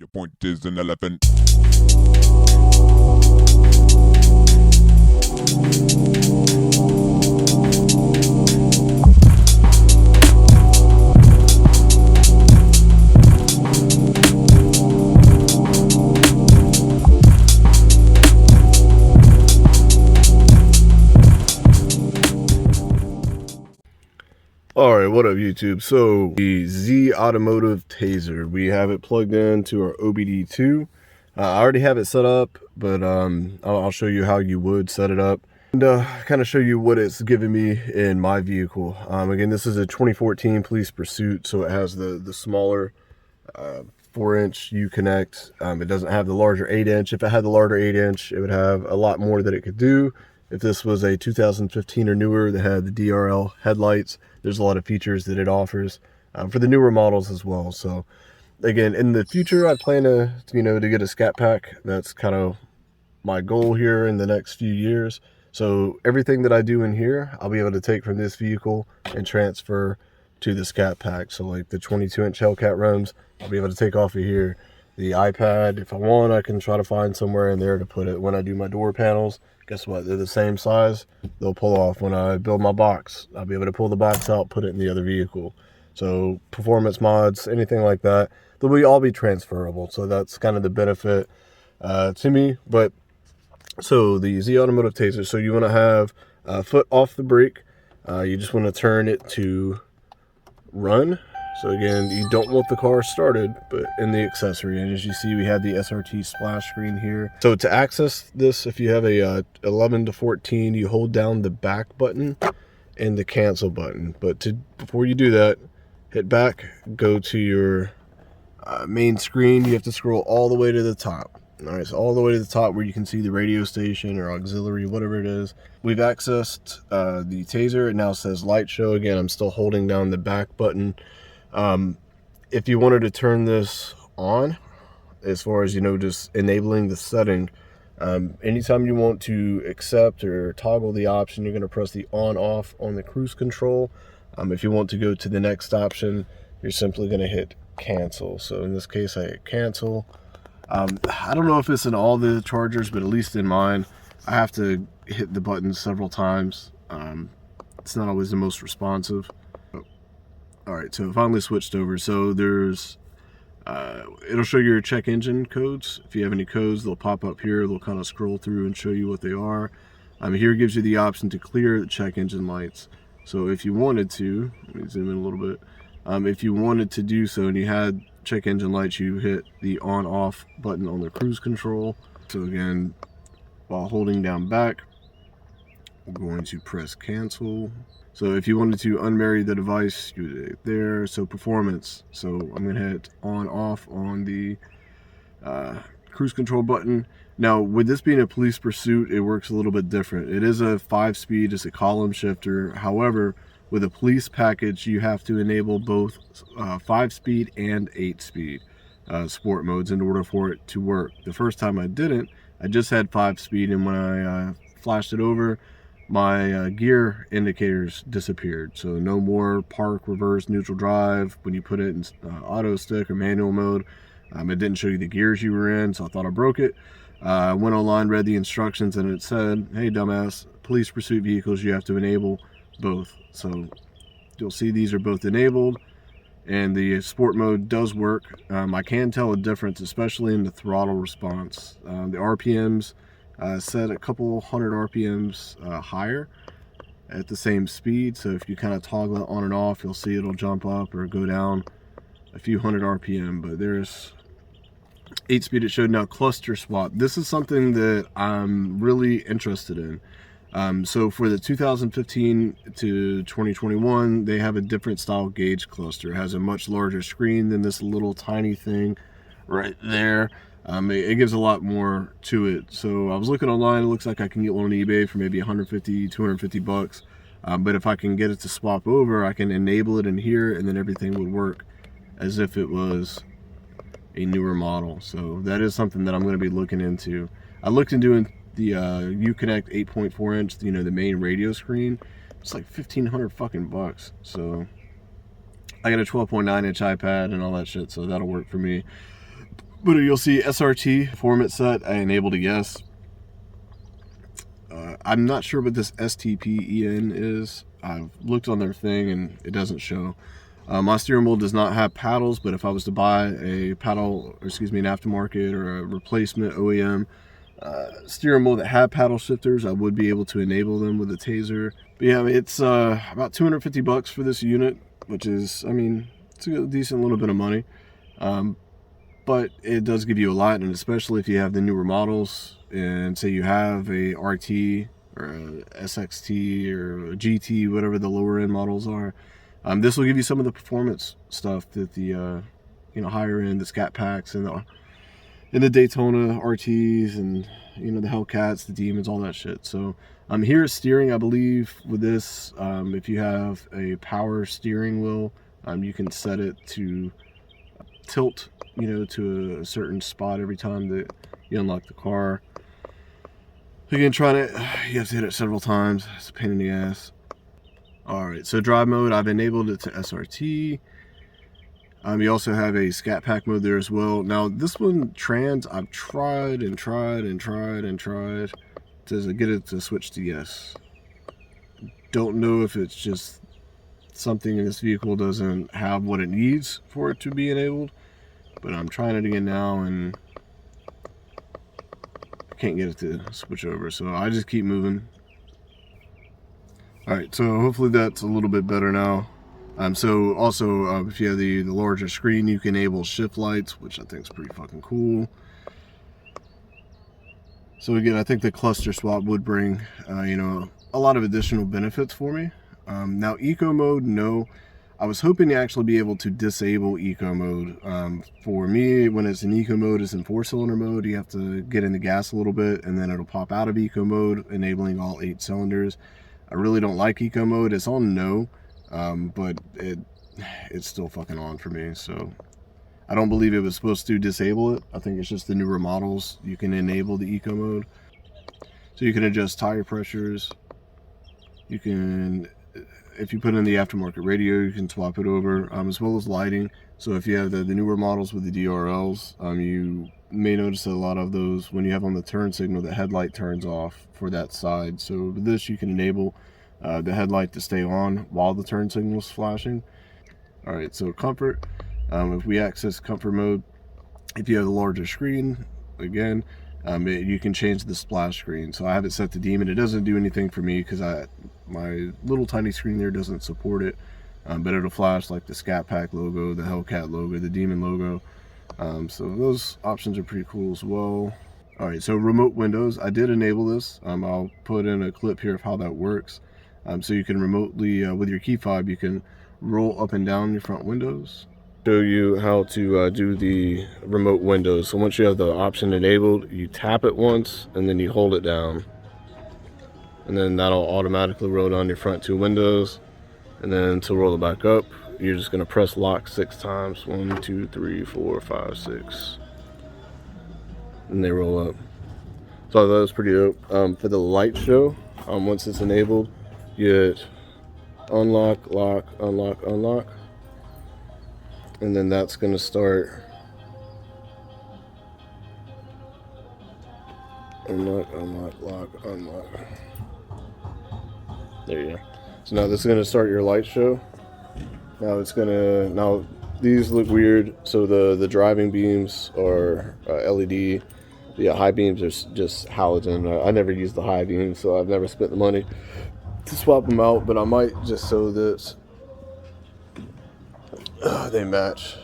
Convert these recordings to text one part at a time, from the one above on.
Your point is an elephant. Alright, what up YouTube? So, the Automotive Tazer, we have it plugged into our OBD2. I already have it set up, but I'll show you how you would set it up. And kind of show you what it's giving me in my vehicle. Again, this is a 2014 Police Pursuit, so it has the smaller 4-inch U-Connect. It doesn't have the larger 8-inch. If it had the larger 8-inch, it would have a lot more that it could do. If this was a 2015 or newer that had the DRL headlights, there's a lot of features that it offers for the newer models as well. So again, in the future, I plan to get a scat pack. That's kind of my goal here in the next few years. So everything that I do in here, I'll be able to take from this vehicle and transfer to the scat pack. So like the 22-inch Hellcat rims, I'll be able to take off of here. The iPad, if I want, I can try to find somewhere in there to put it. When I do my door panels, guess what? They're the same size. They'll pull off. When I build my box, I'll be able to pull the box out, put it in the other vehicle. So performance mods, anything like that, they'll all be transferable. So that's kind of the benefit to me. But so the Automotive Tazer, so you want to have a foot off the brake. You just want to turn it to run. So again, you don't want the car started, but in the accessory. And as you see, we have the SRT splash screen here. So to access this, if you have a 11 to 14, you hold down the back button and the cancel button. But before you do that, hit back, go to your main screen. You have to scroll all the way to the top. All right, so all the way to the top where you can see the radio station or auxiliary, whatever it is. We've accessed the Tazer. It now says light show. Again, I'm still holding down the back button. If you wanted to turn this on, as far as, just enabling the setting, anytime you want to accept or toggle the option, you're going to press the on off on the cruise control. If you want to go to the next option, you're simply going to hit cancel. So in this case, I hit cancel. I don't know if it's in all the Chargers, but at least in mine, I have to hit the button several times. It's not always the most responsive. All right, so it finally switched over. So there's, it'll show your check engine codes. If you have any codes, they'll pop up here. They'll kind of scroll through and show you what they are. Here it gives you the option to clear the check engine lights. So if you wanted to, let me zoom in a little bit. If you wanted to do so and you had check engine lights, you hit the on off button on the cruise control. So again, while holding down back, I'm going to press cancel. So if you wanted to unmarry the device, you would hit there. So performance. So I'm going to hit on off on the cruise control button. Now, with this being a police pursuit, it works a little bit different. It is a 5-speed, it's a column shifter. However, with a police package, you have to enable both 5-speed and 8-speed sport modes in order for it to work. The first time I didn't, I just had 5-speed, and when I flashed it over, my gear indicators disappeared. So no more park, reverse, neutral drive. When you put it in auto stick or manual mode, it didn't show you the gears you were in, so I thought I broke it. I went online, read the instructions, and it said, hey dumbass, police pursuit vehicles, you have to enable both. So you'll see these are both enabled, and the sport mode does work. I can tell a difference, especially in the throttle response. The RPMs set a couple hundred RPMs higher at the same speed. So if you kind of toggle it on and off, you'll see it'll jump up or go down a few hundred RPM. But there's 8-speed it showed. Now cluster swap. This is something that I'm really interested in. So for the 2015 to 2021, they have a different style gauge cluster. It has a much larger screen than this little tiny thing right there. It gives a lot more to it. So I was looking online. It looks like I can get one on eBay for maybe 150, 250 bucks. But if I can get it to swap over, I can enable it in here, and then everything would work as if it was a newer model. So that is something that I'm going to be looking into. I looked into the U-Connect 8.4 inch, the main radio screen. It's like 1,500 fucking bucks. So I got a 12.9 inch iPad and all that shit, so that'll work for me. But you'll see SRT performance set, I enabled a yes. I'm not sure what this STPEN is. I've looked on their thing and it doesn't show. My steering wheel does not have paddles, but if I was to buy a paddle, or excuse me, an aftermarket or a replacement OEM steering wheel that had paddle shifters, I would be able to enable them with the Tazer. But yeah, it's about 250 bucks for this unit, which is, I mean, it's a decent little bit of money. But it does give you a lot, and especially if you have the newer models, and say you have a RT or a SXT or a GT, whatever the lower end models are. This will give you some of the performance stuff that the higher end, the Scat Packs and the Daytona RTs and the Hellcats, the Demons, all that shit. So here is steering, I believe, with this. If you have a power steering wheel, you can set it to tilt to a certain spot every time that you unlock the car. Again, you have to hit it several times. It's a pain in the ass. Alright, so drive mode, I've enabled it to SRT. You also have a Scat Pack mode there as well. Now this one, trans, I've tried and tried and tried and tried to get it to switch to yes. Don't know if it's just something in this vehicle doesn't have what it needs for it to be enabled. But I'm trying it again now and I can't get it to switch over, so I just keep moving. Alright, so hopefully that's a little bit better now. So also, if you have the larger screen, you can enable shift lights, which I think is pretty fucking cool. So again, I think the cluster swap would bring, a lot of additional benefits for me. Now, eco mode, no. I was hoping to actually be able to disable eco mode. For me, when it's in eco mode, it's in 4-cylinder mode. You have to get in the gas a little bit, and then it'll pop out of eco mode, enabling all 8 cylinders. I really don't like eco mode. It's on no, but it's still fucking on for me. So I don't believe it was supposed to disable it. I think it's just the newer models you can enable the eco mode. So you can adjust tire pressures. You can, if you put in the aftermarket radio, you can swap it over, as well as lighting. So if you have the newer models with the DRLs, you may notice that a lot of those, when you have on the turn signal, the headlight turns off for that side. So with this, you can enable the headlight to stay on while the turn signal is flashing. All right, so comfort. If we access comfort mode, if you have the larger screen, again, you can change the splash screen. So I have it set to Demon. It doesn't do anything for me because my little tiny screen there doesn't support it, but it'll flash like the Scat Pack logo, the Hellcat logo, the Demon logo. So those options are pretty cool as well. All right, so remote windows, I did enable this. I'll put in a clip here of how that works. So you can remotely, with your key fob, you can roll up and down your front windows. Show you how to do the remote windows. So once you have the option enabled, you tap it once and then you hold it down, and then that'll automatically roll down your front 2 windows. And then to roll it back up, you're just going to press lock 6 times. 1, 2, 3, 4, 5, 6, and they roll up. So that was pretty dope. For the light show, once it's enabled, you hit unlock, lock, unlock, unlock, and then that's going to start unlock, unlock, lock, unlock. There you go. So now this is going to start your light show. Now these look weird. So the driving beams are LED. The high beams are just halogen. I never use the high beams, so I've never spent the money to swap them out, but I might just so that they match.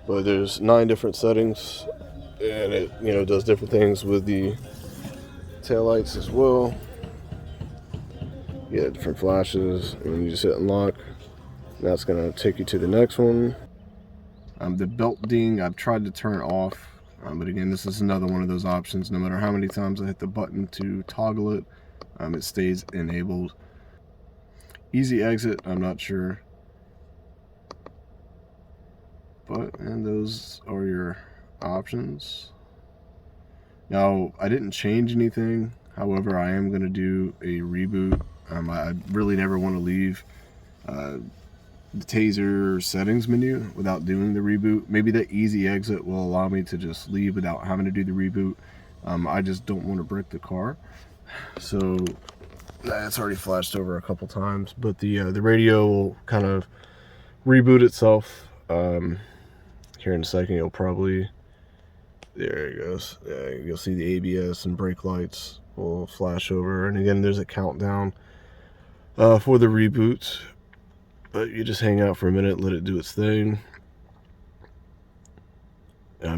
But there's 9 different settings, and it does different things with the taillights as well. You get different flashes, and you just hit unlock. That's gonna take you to the next one. The belt ding, I've tried to turn off, but again, this is another one of those options. No matter how many times I hit the button to toggle it, it stays enabled. Easy exit, I'm not sure. And those are your options. Now, I didn't change anything. However, I am going to do a reboot. I really never want to leave the Tazer settings menu without doing the reboot. Maybe the easy exit will allow me to just leave without having to do the reboot. I just don't want to break the car. So that's already flashed over a couple times, but the radio will kind of reboot itself. Here in a second, you'll probably, there it goes. You'll see the ABS and brake lights will flash over. And again, there's a countdown for the reboot, but you just hang out for a minute, let it do its thing.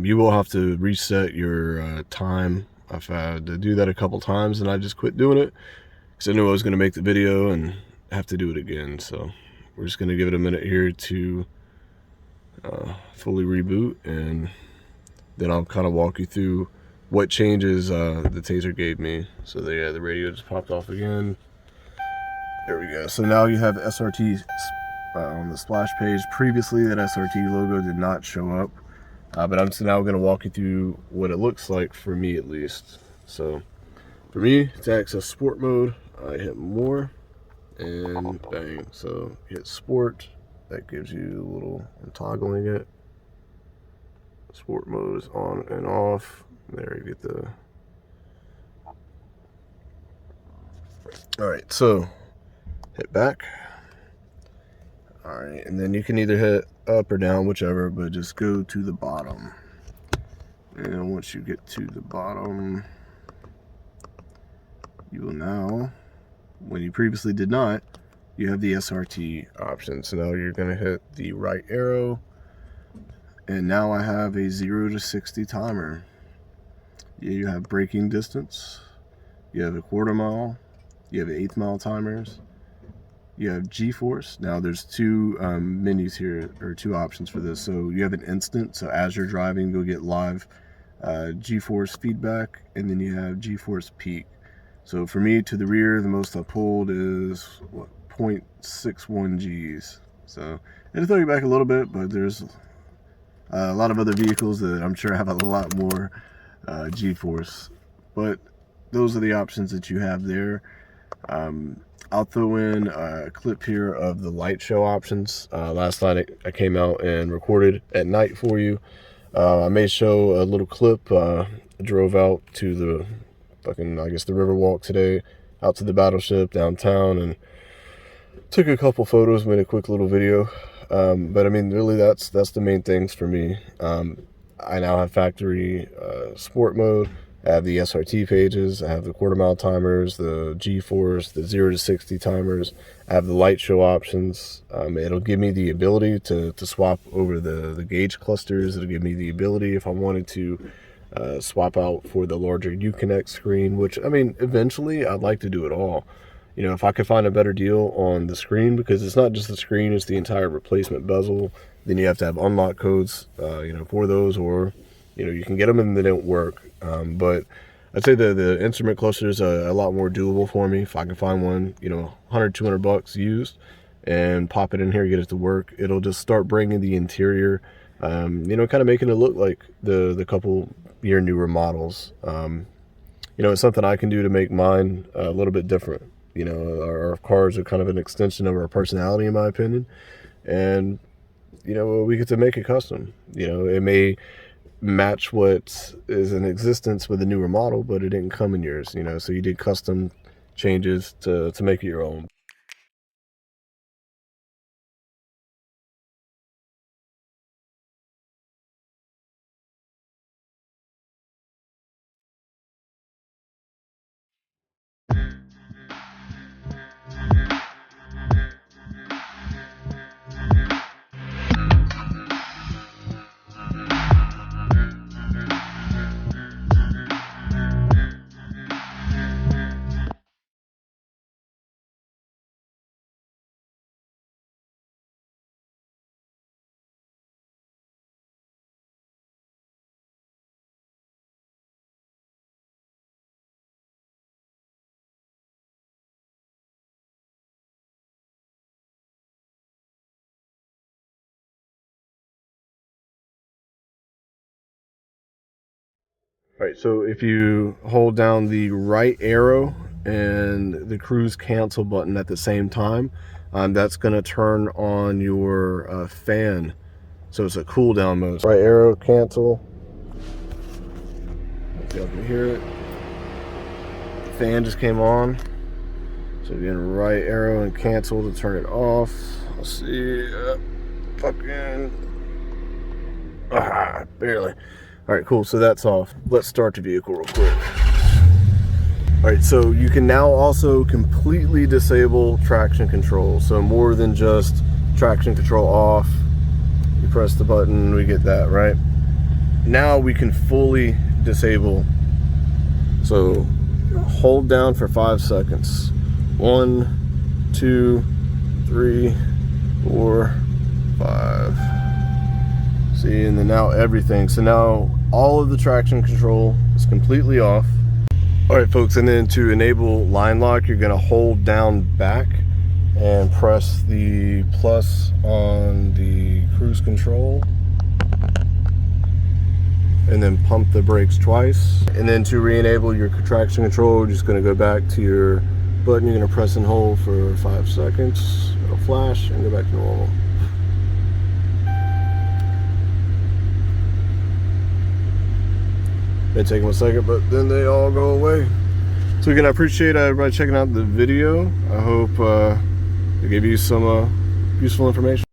You will have to reset your time. I've had to do that a couple times, and I just quit doing it because I knew I was going to make the video and have to do it again. So we're just going to give it a minute here to fully reboot, and then I'll kind of walk you through what changes the Tazer gave me. So the radio just popped off again. There we go. So now you have SRT on the splash page. Previously, that SRT logo did not show up, but I'm now going to walk you through what it looks like for me, at least. So for me, to access sport mode, I hit more, and bang. So hit sport. That gives you a little, I'm toggling it. Sport mode is on and off. There you get the. All right, so hit back. All right, and then you can either hit up or down, whichever, but just go to the bottom. And once you get to the bottom, you will now, when you previously did not, you have the SRT option. So now you're gonna hit the right arrow, and now I have a 0 to 60 timer. You have braking distance, you have a quarter mile, you have 1/8 mile timers, you have G-force. Now there's two menus here, or two options for this. So you have an instant, so as you're driving, you'll get live G-force feedback, and then you have G-force peak. So for me, to the rear, the most I pulled is what, 0.61 Gs. So it'll throw you back a little bit, but there's a lot of other vehicles that I'm sure have a lot more G-force. But those are the options that you have there. I'll throw in a clip here of the light show options. Last night I came out and recorded at night for you. I may show a little clip. I drove out to the fucking, I guess, the Riverwalk today, out to the battleship downtown, and took a couple photos, made a quick little video. But I mean, really, that's the main things for me. I now have factory sport mode. I have the SRT pages. I have the quarter mile timers, the G-force, the 0 to 60 timers. I have the light show options. It'll give me the ability to swap over the gauge clusters. It'll give me the ability, if I wanted to, swap out for the larger Uconnect screen, which, I mean, eventually I'd like to do it all. You know, if I could find a better deal on the screen, because it's not just the screen, it's the entire replacement bezel. Then you have to have unlock codes, you know, for those, or, you know, you can get them and they don't work. But I'd say the instrument cluster is a lot more doable for me. If I can find one, you know, 100, 200 bucks used, and pop it in here, get it to work, it'll just start bringing the interior, you know, kind of making it look like the couple year newer models. You know, it's something I can do to make mine a little bit different. You know, our cars are kind of an extension of our personality, in my opinion. And, you know, we get to make it custom. You know, it may match what is in existence with a newer model, but it didn't come in yours, you know, so you did custom changes to make it your own. All right, so if you hold down the right arrow and the cruise cancel button at the same time, that's going to turn on your fan. So it's a cool down mode. Right arrow, cancel. If y'all can hear it. The fan just came on. So again, right arrow and cancel to turn it off. Let's see. Barely. All right, cool. So that's off. Let's start the vehicle real quick. All right, so you can now also completely disable traction control. So more than just traction control off. You press the button, we get that, right? Now we can fully disable. So hold down for 5 seconds. 1, 2, 3, 4, 5. See, and then now everything. So now all of the traction control is completely off. All right, folks, and then to enable line lock, you're gonna hold down back and press the plus on the cruise control. And then pump the brakes twice. And then to re-enable your traction control, you're just gonna go back to your button. You're gonna press and hold for 5 seconds. It'll flash and go back to normal. May take them a second, but then they all go away. So again, I appreciate everybody checking out the video. I hope it gave you some useful information.